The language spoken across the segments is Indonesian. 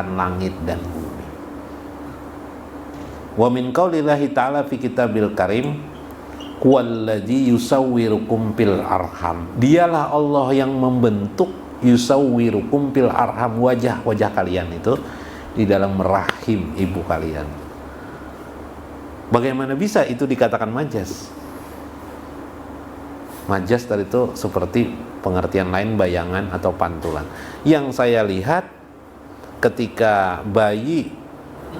menciptakan langit dan bumi. Wa min qaulillahi ta'ala fi kitabil karim, huwallazi yusawwirukum fil arham. Dialah Allah yang membentuk, yusawwirukum fil arham, wajah-wajah kalian itu di dalam rahim ibu kalian. Bagaimana bisa itu dikatakan majas? Majas tadi itu seperti pengertian lain, bayangan atau pantulan. Yang saya lihat ketika bayi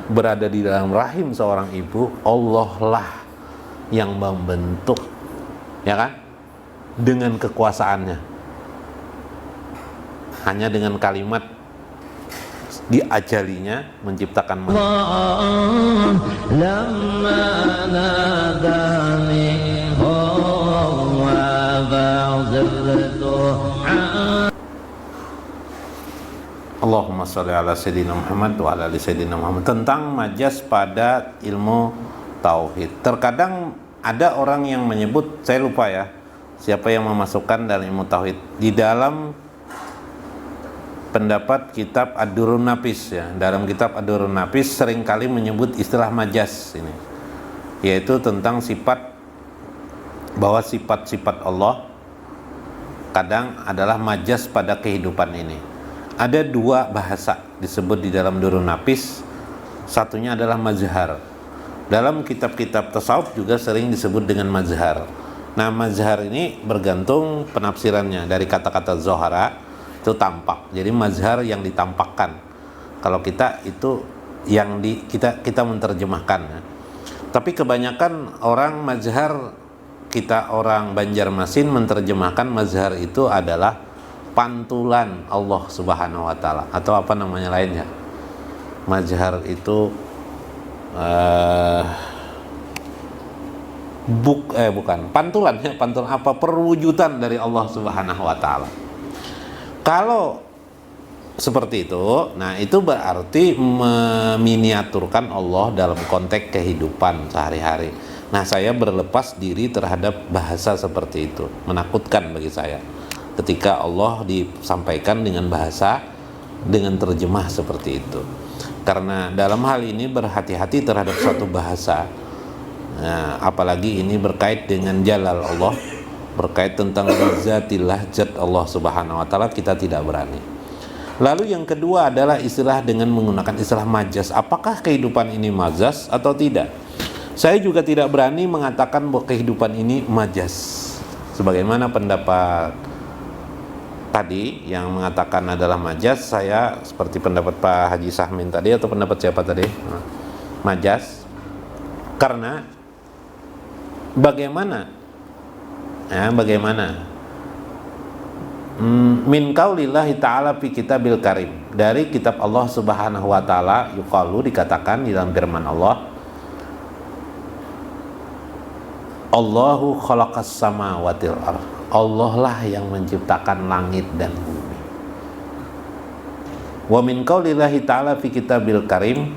berada di dalam rahim seorang ibu, Allah lah yang membentuk, ya kan? Dengan kekuasaannya. Hanya dengan kalimat diajalinya menciptakan manusia. Allahumma sholli ala sayyidina Muhammad wa ala ali sayyidina Muhammad. Tentang majas pada ilmu tauhid. Terkadang ada orang yang menyebut, saya lupa ya, siapa yang memasukkan dalam ilmu tauhid. Di dalam pendapat kitab Ad-Durrun Nafis ya, dalam kitab Ad-Durrun Nafis seringkali menyebut istilah majas ini, yaitu tentang sifat, bahwa sifat-sifat Allah kadang adalah majas pada kehidupan ini. Ada dua bahasa disebut di dalam Durrun Nafis. Satunya adalah mazhar. Dalam kitab-kitab tasawuf juga sering disebut dengan mazhar. Nah, mazhar ini bergantung penafsirannya. Dari kata-kata zohara itu tampak. Jadi mazhar yang ditampakkan. Kalau kita itu yang kita menerjemahkan ya. Tapi kebanyakan orang mazhar, kita orang Banjarmasin menerjemahkan mazhar itu adalah pantulan Allah Subhanahu wa taala, atau apa namanya lainnya. Mazhar itu bukan pantulan ya, pantulan apa, perwujudan dari Allah Subhanahu wa taala. Kalau seperti itu, nah itu berarti meminiaturkan Allah dalam konteks kehidupan sehari-hari. Nah, saya berlepas diri terhadap bahasa seperti itu. Menakutkan bagi saya ketika Allah disampaikan dengan bahasa, dengan terjemah seperti itu. Karena dalam hal ini berhati-hati terhadap suatu bahasa. Nah, apalagi ini berkait dengan jalal Allah, berkait tentang zatillah, zat Allah Subhanahu wa taala, kita tidak berani. Lalu yang kedua adalah istilah dengan menggunakan istilah majas. Apakah kehidupan ini majas atau tidak? Saya juga tidak berani mengatakan bahwa kehidupan ini majas. Sebagaimana pendapat tadi yang mengatakan adalah majas, saya seperti pendapat Pak Haji Sahmin tadi, atau pendapat siapa tadi? Majas. Karena bagaimana min qaulillahi ta'ala fi kitabil karim, dari kitab Allah Subhanahu wa taala, yuqalu, dikatakan di dalam firman Allah, Allahu khalaqas samawati wal ardh. Allah lah yang menciptakan langit dan bumi. Wa min qaulillahi ta'ala fi kitabil karim,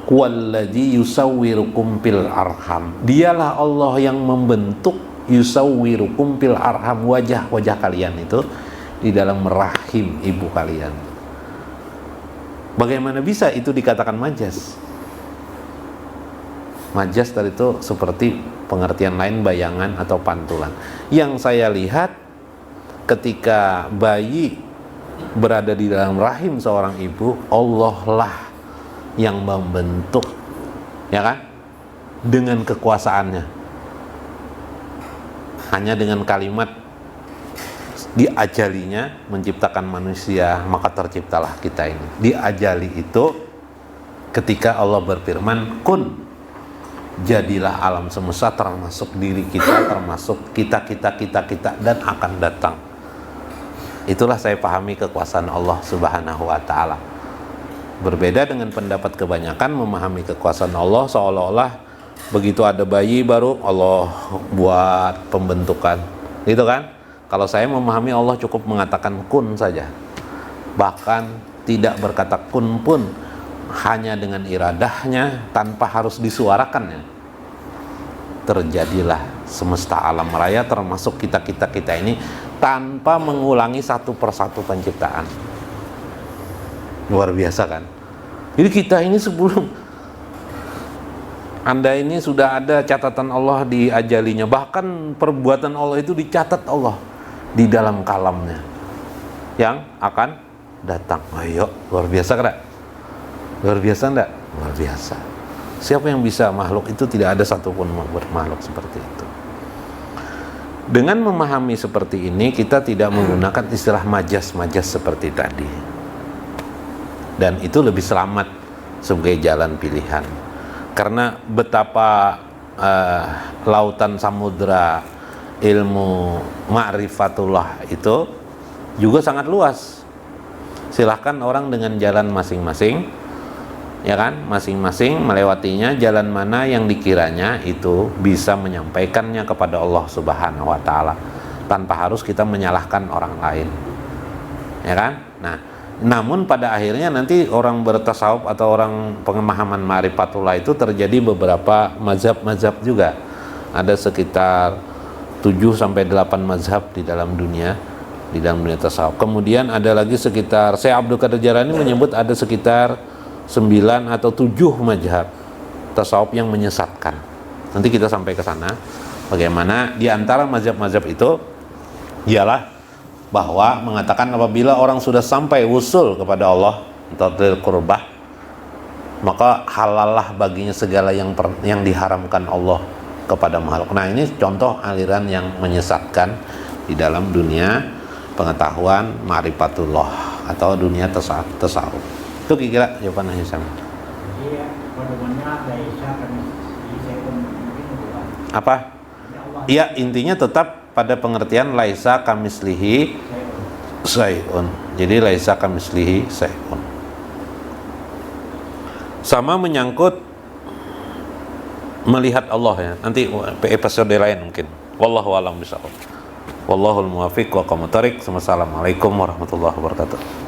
huwallazi yusawwirukum fil arham. Dialah Allah yang membentuk, yusawwirukum fil arham, wajah-wajah kalian itu di dalam rahim ibu kalian. Bagaimana bisa itu dikatakan majas? Majas tadi itu seperti pengertian lain, bayangan atau pantulan. Yang saya lihat ketika bayi berada di dalam rahim seorang ibu, Allah lah yang membentuk, ya kan? Dengan kekuasaannya. Hanya dengan kalimat diajalinya menciptakan manusia, maka terciptalah kita ini. Diajali itu ketika Allah berfirman, kun, jadilah alam semesta, termasuk diri kita, termasuk kita dan akan datang. Itulah saya pahami kekuasaan Allah Subhanahu wa taala. Berbeda dengan pendapat kebanyakan memahami kekuasaan Allah seolah-olah begitu ada bayi baru Allah buat pembentukan, gitu kan? Kalau saya memahami Allah cukup mengatakan kun saja, bahkan tidak berkata kun pun, hanya dengan iradahnya tanpa harus disuarakannya, terjadilah semesta alam raya, termasuk kita ini, tanpa mengulangi satu persatu penciptaan. Luar biasa kan? Jadi kita ini sebelum Anda ini sudah ada catatan Allah di ajalinya, bahkan perbuatan Allah itu dicatat Allah di dalam kalamnya yang akan datang. Ayo, luar biasa kan? Luar biasa enggak? Luar biasa. Siapa yang bisa? Makhluk itu tidak ada satupun makhluk seperti itu. Dengan memahami seperti ini, kita tidak menggunakan istilah majas-majas seperti tadi. Dan itu lebih selamat sebagai jalan pilihan. Karena betapa lautan samudra ilmu ma'rifatullah itu juga sangat luas. Silahkan orang dengan jalan masing-masing, ya kan, masing-masing melewatinya, jalan mana yang dikiranya itu bisa menyampaikannya kepada Allah Subhanahu wa Ta'ala tanpa harus kita menyalahkan orang lain, ya kan. Nah, namun pada akhirnya nanti orang bertasawuf atau orang pemahaman ma'rifatullah itu terjadi beberapa mazhab-mazhab juga. Ada sekitar 7-8 mazhab di dalam dunia tasawuf. Kemudian ada lagi sekitar, Syekh Abdul Qadir Jailani menyebut ada sekitar 9 atau 7 mazhab tasawuf yang menyesatkan. Nanti kita sampai ke sana. Bagaimana di antara mazhab-mazhab itu ialah bahwa mengatakan apabila orang sudah sampai wusul kepada Allah atau qurbah, maka halallah baginya segala yang diharamkan Allah kepada makhluk. Nah, ini contoh aliran yang menyesatkan di dalam dunia pengetahuan ma'rifatullah atau dunia tasawuf. Itu kira-kira jawabannya sama. Apa? Iya, intinya tetap pada pengertian laisa kamislihi syai'un. Jadi laisa kamislihi syai'un. Sama menyangkut melihat Allah ya. Nanti episode lain mungkin. Wallahu a'lam bishawab. Wallahul muwaffiq wa aqwamut thoriq. Wassalamualaikum warahmatullahi wabarakatuh.